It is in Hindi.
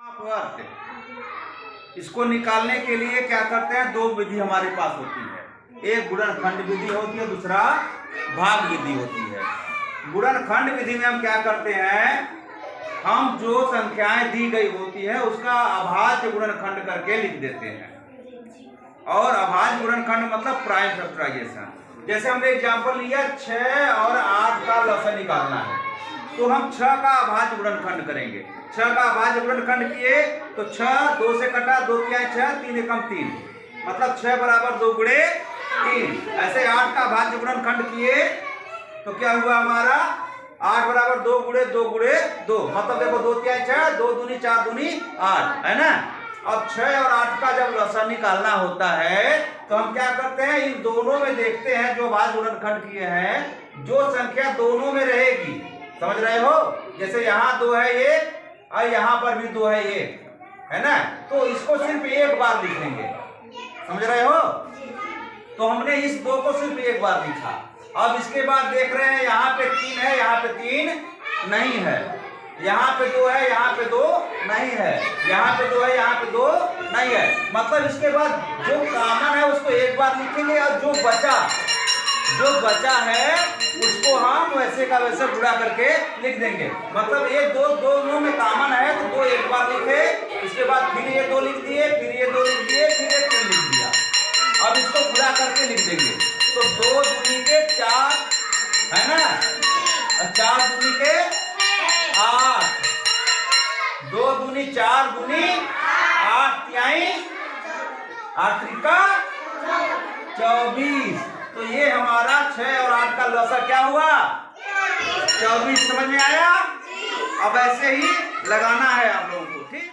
वर्ग इसको निकालने के लिए क्या करते हैं, दो विधि हमारे पास होती है। एक गुणनखंड विधि होती है, दूसरा भाग विधि होती है। गुणनखंड विधि में हम क्या करते हैं, हम जो संख्याएं दी गई होती है उसका अभाज्य गुणनखंड करके लिख देते हैं। और अभाज्य गुणनखंड मतलब प्राइम फैक्टराइजेशन। जैसे हमने एग्जांपल लिया 6 और 8 का लसन निकालना है, तो हम 6 का अभाज्य गुणनखंड करेंगे। 6 का अभाज्य गुणनखंड किए तो 6 2 से कटा, 2 क्या है 6, 3 एकम 3, मतलब 6 बराबर 2 गुणे 3। ऐसे 8 का अभाज्य गुणनखंड किए तो क्या हुआ हमारा, 8 बराबर 2 गुणे 2 गुणे 2, मतलब देखो 2 क्या है 6, 2 दूनी 4 दूनी 8, है ना। अब 6 और 8 का जब लसन निकालना होता है तो हम क्या करते हैं, इन दोनों में देखते हैं जो अभाज्य गुणनखंड किए हैं, जो संख्या दोनों में रहेगी, समझ रहे हो। जैसे यहाँ 2 है ये और यहाँ पर भी 2 है ये, है ना, तो इसको सिर्फ एक बार लिखेंगे, समझ रहे हो। तो हमने इस 2 को सिर्फ एक बार लिखा। अब इसके बाद देख रहे हैं यहाँ पे 3 है, यहाँ पे 3 नहीं है, यहाँ पे 2 है, यहाँ पे 2 नहीं है, यहाँ पे 2 है, यहाँ पे 2 नहीं है। मतलब इसके बाद जो कॉमन है उसको एक बार लिखेंगे और जो बचा है उसको हम वैसे का वैसे गुणा करके लिख देंगे। मतलब ये दोनों में कॉमन है तो 2 एक बार लिखे, इसके बाद फिर ये 2 लिख दिए, फिर ये 2 लिख दिए, फिर ये 3 लिख दिया। अब इसको गुणा करके लिख देंगे तो 2 दूनी के 4, है ना, और 4 दूनी के 8, 2 दूनी 4 दूनी 8 तिहाई 8 त्रिका 24। तो ये हमारा 6 और 8 का लसा क्या हुआ, 24। समझ में आया। अब ऐसे ही लगाना है आप लोगों को, ठीक।